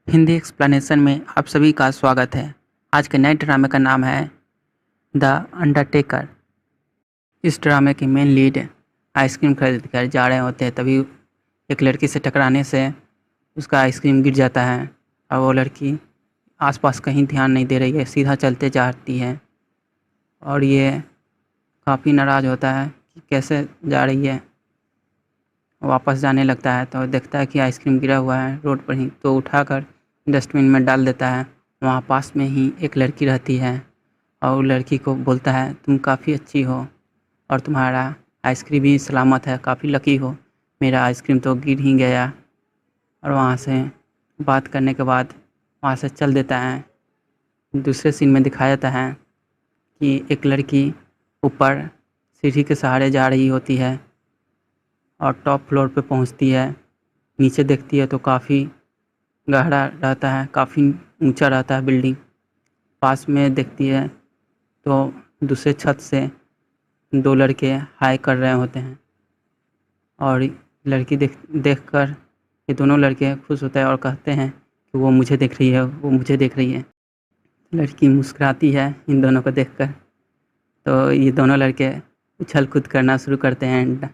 Hindi explanation में आप सभी का स्वागत है। आज के नए ड्रामे का नाम है द अंडरटेकर। इस ड्रामे की मेन लीड आइसक्रीम खरीद कर जा रहे होते हैं, तभी एक लड़की से टकराने से उसका आइसक्रीम गिर जाता है और वो लड़की आसपास कहीं ध्यान नहीं दे रही है, सीधा चलते जाती है और ये काफ़ी नाराज़ होता है कि कैसे जा रही है। वापस जाने लगता है तो देखता है कि आइसक्रीम गिरा हुआ है रोड पर ही, तो उठाकर डस्टबिन में डाल देता है। वहाँ पास में ही एक लड़की रहती है और लड़की को बोलता है, तुम काफ़ी अच्छी हो और तुम्हारा आइसक्रीम भी सलामत है, काफ़ी लकी हो, मेरा आइसक्रीम तो गिर ही गया। और वहाँ से बात करने के बाद वहाँ से चल देता है। दूसरे सीन में दिखाया जाता है कि एक लड़की ऊपर सीढ़ी के सहारे जा रही होती है और टॉप फ्लोर पे पहुंचती है। नीचे देखती है तो काफ़ी गहरा रहता है, काफ़ी ऊंचा रहता है बिल्डिंग। पास में देखती है तो दूसरे छत से दो लड़के हाई कर रहे होते हैं और लड़की देखकर ये दोनों लड़के खुश होते हैं और कहते हैं कि वो मुझे देख रही है, वो मुझे देख रही है। लड़की मुस्कुराती है इन दोनों को देखकर, तो ये दोनों लड़के उछल कूद करना शुरू करते हैं,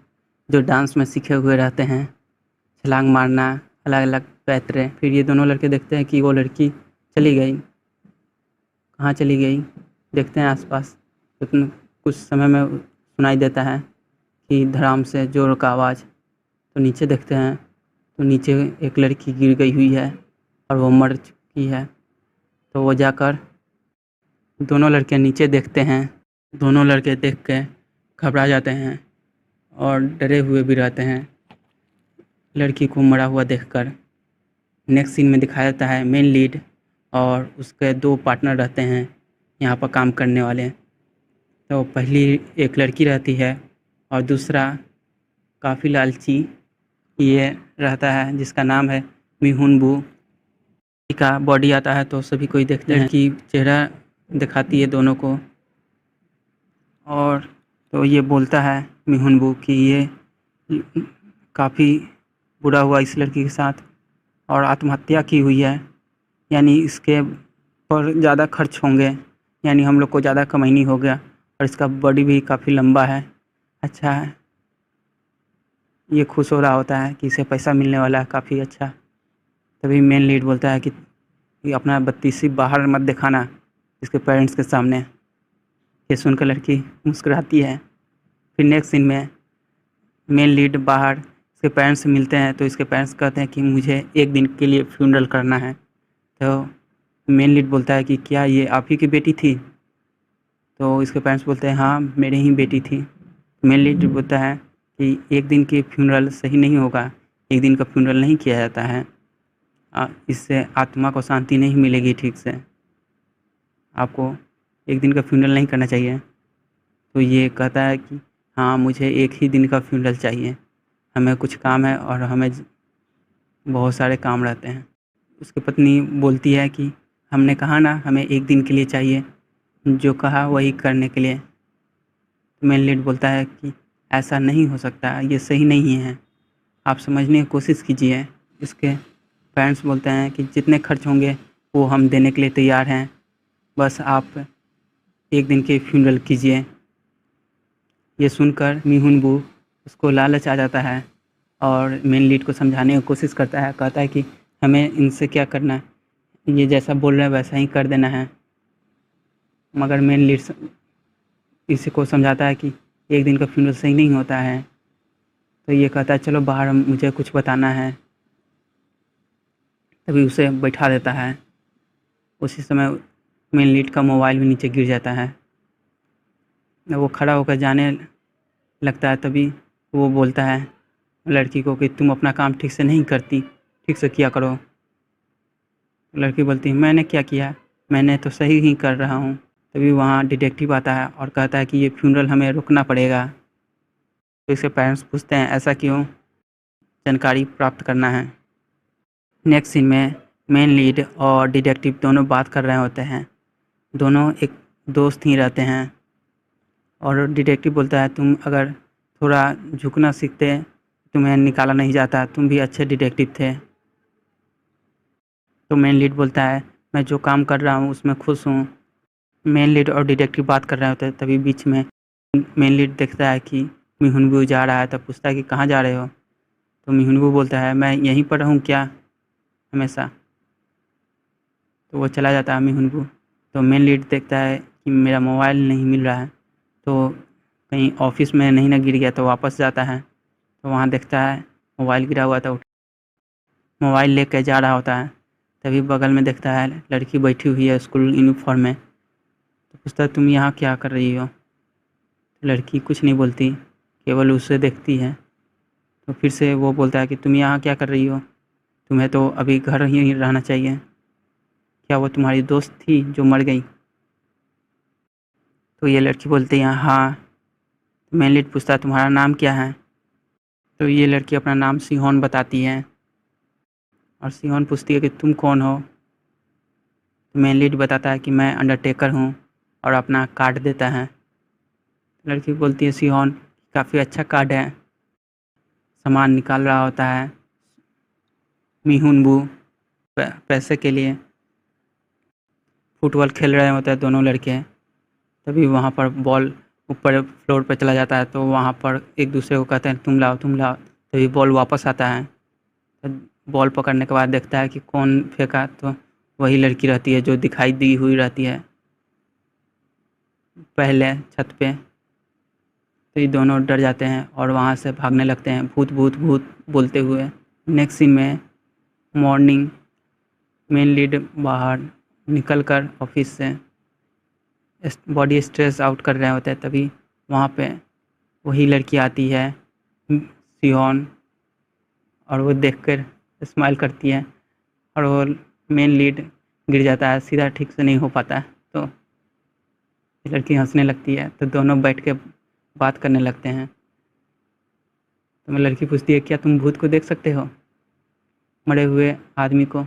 जो डांस में सीखे हुए रहते हैं, छलांग मारना, अलग अलग पैतरे। फिर ये दोनों लड़के देखते हैं कि वो लड़की चली गई। कहाँ चली गई देखते हैं आसपास, तो कुछ समय में सुनाई देता है कि धड़ाम से जोर का आवाज़। तो नीचे देखते हैं तो नीचे एक लड़की गिर गई हुई है और वो मर चुकी है। तो वो जाकर दोनों लड़के नीचे देखते हैं। दोनों लड़के देख के घबरा जाते हैं और डरे हुए भी रहते हैं लड़की को मरा हुआ देखकर। नेक्स्ट सीन में दिखाया जाता है मेन लीड और उसके दो पार्टनर रहते हैं यहाँ पर काम करने वाले। तो पहली एक लड़की रहती है और दूसरा काफ़ी लालची ये रहता है जिसका नाम है मिहुन बू। का बॉडी आता है तो सभी कोई देखते हैं कि चेहरा दिखाती है दोनों को, और तो ये बोलता है मिहुन बू कि ये काफ़ी बुरा हुआ इस लड़की के साथ और आत्महत्या की हुई है, यानी इसके पर ज़्यादा खर्च होंगे, यानी हम लोग को ज़्यादा कमाई हो गया और इसका बॉडी भी काफ़ी लंबा है, अच्छा है। ये खुश हो रहा होता है कि इसे पैसा मिलने वाला है काफ़ी अच्छा। तभी मेन लीड बोलता है कि अपना बत्तीसी बाहर मत दिखाना इसके पेरेंट्स के सामने। ये सुनकर लड़की मुस्कुराती है। फिर नेक्स्ट सीन में मेन लीड बाहर इसके पेरेंट्स से मिलते हैं तो इसके पेरेंट्स कहते हैं कि मुझे एक दिन के लिए फ्यूनरल करना है। तो मेन लीड बोलता है कि क्या ये आप ही की बेटी थी? तो इसके पेरेंट्स बोलते हैं हाँ मेरी ही बेटी थी। मेन लीड बोलता है कि एक दिन की फ्यूनरल सही नहीं होगा, एक दिन का फ्यूनरल नहीं किया जाता है, इससे आत्मा को शांति नहीं मिलेगी ठीक से, आपको एक दिन का फ्यूनरल नहीं करना चाहिए। तो ये कहता है कि हाँ मुझे एक ही दिन का फ्यूनरल चाहिए, हमें कुछ काम है और हमें बहुत सारे काम रहते हैं। उसकी पत्नी बोलती है कि हमने कहा ना हमें एक दिन के लिए चाहिए, जो कहा वही करने के लिए। तो मेन लीड बोलता है कि ऐसा नहीं हो सकता, ये सही नहीं है, आप समझने की कोशिश कीजिए। इसके पेरेंट्स बोलते हैं कि जितने खर्च होंगे वो हम देने के लिए तैयार हैं, बस आप एक दिन के फ्यूनरल कीजिए। ये सुनकर मिहुन बू उसको लालच आ जाता है और मेन लीड को समझाने की कोशिश करता है, कहता है कि हमें इनसे क्या करना है, ये जैसा बोल रहे हैं वैसा ही कर देना है। मगर मेन लीड इसी को समझाता है कि एक दिन का फ्यूनरल सही नहीं होता है। तो ये कहता है चलो बाहर मुझे कुछ बताना है। तभी उसे बैठा देता है। उसी समय मेन लीड का मोबाइल भी नीचे गिर जाता है। वो खड़ा होकर जाने लगता है, तभी वो बोलता है लड़की को कि तुम अपना काम ठीक से नहीं करती, ठीक से किया करो। लड़की बोलती है मैंने क्या किया, मैंने तो सही ही कर रहा हूँ। तभी वहाँ डिटेक्टिव आता है और कहता है कि ये फ्यूनरल हमें रुकना पड़ेगा। तो इसके पेरेंट्स पूछते हैं ऐसा क्यों, जानकारी प्राप्त करना है। नेक्स्ट सीन में मेन लीड और डिटेक्टिव दोनों बात कर रहे होते हैं। दोनों एक दोस्त ही रहते हैं और डिटेक्टिव बोलता है तुम अगर थोड़ा झुकना सीखते तुम्हें निकाला नहीं जाता, तुम भी अच्छे डिटेक्टिव थे। तो मेन लीड बोलता है मैं जो काम कर रहा हूँ उसमें खुश हूँ। मेन लीड और डिटेक्टिव बात कर रहे होते हैं, तभी बीच में मेन लीड देखता है कि मिहुनबू जा रहा है, तब पूछता है कि कहाँ जा रहे हो। तो मिहुनबू बोलता है मैं यहीं पर रहूँ क्या हमेशा। तो वो चला जाता है मिहुनबू। तो मेन लीड देखता है कि मेरा मोबाइल नहीं मिल रहा है, तो कहीं ऑफिस में नहीं ना गिर गया, तो वापस जाता है। तो वहाँ देखता है मोबाइल गिरा हुआ था, मोबाइल लेकर जा रहा होता है। तभी बगल में देखता है लड़की बैठी हुई है स्कूल यूनिफॉर्म में। तो पूछता है तुम यहाँ क्या कर रही हो। तो लड़की कुछ नहीं बोलती, केवल उसे देखती है। तो फिर से वो बोलता है कि तुम यहाँ क्या कर रही हो, तुम्हें तो अभी घर ही रहना चाहिए। क्या वो तुम्हारी दोस्त थी जो मर गई। तो ये लड़की बोलती है हाँ। तो मेन लीड पूछता है तुम्हारा नाम क्या है। तो ये लड़की अपना नाम सिहोन बताती है और सिहोन पूछती है कि तुम कौन हो। तो मेन लीड बताता है कि मैं अंडरटेकर हूँ और अपना कार्ड देता है। लड़की बोलती है सिहोन काफ़ी अच्छा कार्ड है। सामान निकाल रहा होता है मिहुनबू पैसे के लिए। फुटबॉल खेल रहे होते हैं दोनों लड़के। तभी वहाँ पर बॉल ऊपर फ्लोर पर चला जाता है, तो वहाँ पर एक दूसरे को कहते हैं तुम लाओ तुम लाओ। तभी बॉल वापस आता है। तो बॉल पकड़ने के बाद देखता है कि कौन फेंका, तो वही लड़की रहती है जो दिखाई दी हुई रहती है पहले छत पे। तो ये दोनों डर जाते हैं और वहाँ से भागने लगते हैं भूत भूत भूत बोलते हुए। नेक्स्ट सीन में मॉर्निंग, मेन लीड बाहर निकल कर ऑफिस से बॉडी स्ट्रेस आउट कर रहे होते हैं, तभी वहाँ पे वही लड़की आती है सियोन, और वो देखकर स्माइल करती है और वो मेन लीड गिर जाता है, सीधा ठीक से नहीं हो पाता है। तो लड़की हंसने लगती है, तो दोनों बैठ के बात करने लगते हैं। तो मैं लड़की पूछती है क्या तुम भूत को देख सकते हो, मरे हुए आदमी को।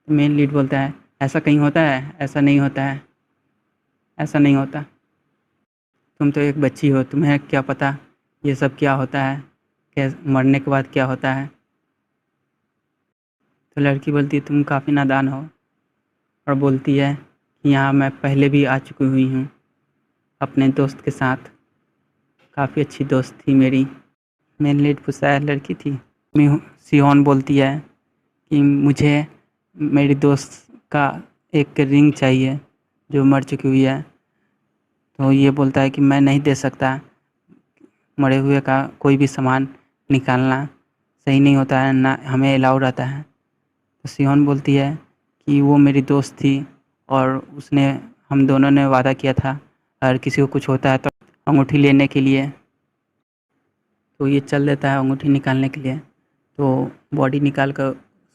तो मेन लीड बोलता है ऐसा कहीं होता है, ऐसा नहीं होता है, ऐसा नहीं होता। तुम तो एक बच्ची हो, तुम्हें क्या पता ये सब क्या होता है, क्या मरने के बाद क्या होता है। तो लड़की बोलती है तुम काफ़ी नादान हो, और बोलती है कि यहाँ मैं पहले भी आ चुकी हुई हूँ अपने दोस्त के साथ, काफ़ी अच्छी दोस्त थी मेरी। मेन लीड पूछता है लड़की थी। सियोन बोलती है कि मुझे मेरी दोस्त का एक रिंग चाहिए जो मर चुकी हुई है। तो ये बोलता है कि मैं नहीं दे सकता, मरे हुए का कोई भी सामान निकालना सही नहीं होता है, ना हमें अलाउ रहता है। तो सियोन बोलती है कि वो मेरी दोस्त थी और उसने हम दोनों ने वादा किया था अगर किसी को कुछ होता है तो अंगूठी लेने के लिए। तो ये चल देता है अंगूठी निकालने के लिए। तो बॉडी निकाल कर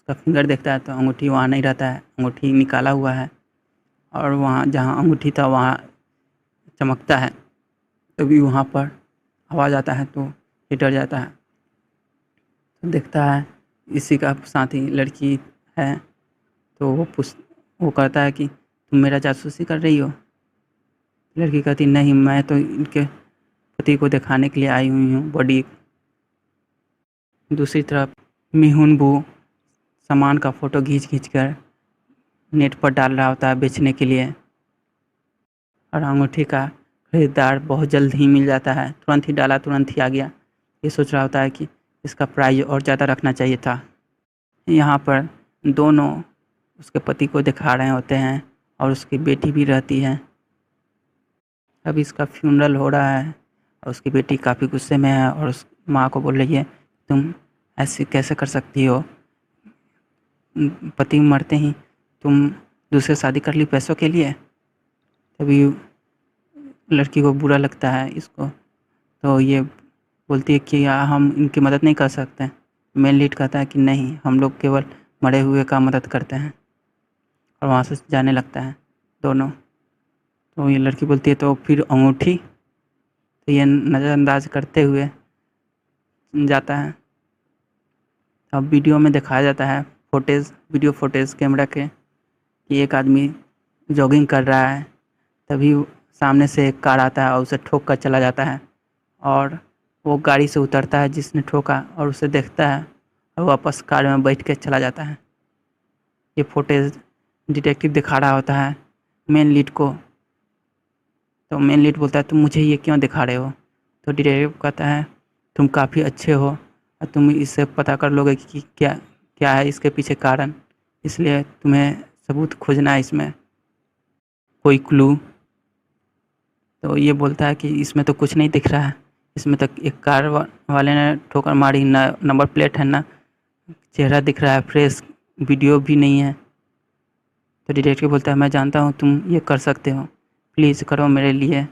उसका फिंगर देखता है, तो अंगूठी वहाँ नहीं रहता है, अंगूठी निकाला हुआ है और वहाँ जहाँ अंगूठी था वहाँ चमकता है। तभी वहाँ पर आवाज़ आता है, तो ये डर जाता है। तो देखता है इसी का साथी लड़की है। तो वो कहता है कि तुम मेरा जासूसी कर रही हो। लड़की कहती नहीं, मैं तो इनके पति को दिखाने के लिए आई हुई हूँ बॉडी। दूसरी तरफ मिहुनबू सामान का फ़ोटो खींच कर नेट पर डाल रहा होता है बेचने के लिए, और अंगूठी का खरीदार बहुत जल्द ही मिल जाता है। तुरंत ही डाला तुरंत ही आ गया। ये सोच रहा होता है कि इसका प्राइस और ज़्यादा रखना चाहिए था। यहाँ पर दोनों उसके पति को दिखा रहे होते हैं और उसकी बेटी भी रहती है। अभी इसका फ्यूनरल हो रहा है और उसकी बेटी काफ़ी गुस्से में है और उस माँ को बोल रही है तुम ऐसे कैसे कर सकती हो, पति मरते ही तुम दूसरे शादी कर ली पैसों के लिए। तभी लड़की को बुरा लगता है इसको, तो ये बोलती है कि हम इनकी मदद नहीं कर सकते। मेन लीड कहता है कि नहीं, हम लोग केवल मरे हुए का मदद करते हैं, और वहाँ से जाने लगता है दोनों। तो ये लड़की बोलती है तो फिर अंगूठी। तो ये नज़रअंदाज करते हुए जाता है। अब वीडियो में दिखाया जाता है वीडियो फुटेज कैमरा के कि एक आदमी जॉगिंग कर रहा है, तभी सामने से एक कार आता है और उसे ठोक कर चला जाता है, और वो गाड़ी से उतरता है जिसने ठोका और उसे देखता है और वापस कार में बैठ के चला जाता है। ये फुटेज डिटेक्टिव दिखा रहा होता है मेन लीड को। तो मेन लीड बोलता है तुम मुझे ये क्यों दिखा रहे हो? तो डिटेक्टिव कहता है तुम काफ़ी अच्छे हो और तुम इससे पता कर लोगे कि क्या क्या है इसके पीछे कारण, इसलिए तुम्हें सबूत खोजना है इसमें, कोई क्लू। तो ये बोलता है कि इसमें तो कुछ नहीं दिख रहा है, इसमें तो एक कार वाले ने ठोकर मारी ना, नंबर प्लेट है ना चेहरा दिख रहा है फ्रेश, वीडियो भी नहीं है। तो डिटेक्टिव बोलता है मैं जानता हूँ तुम ये कर सकते हो, प्लीज़ करो मेरे लिए।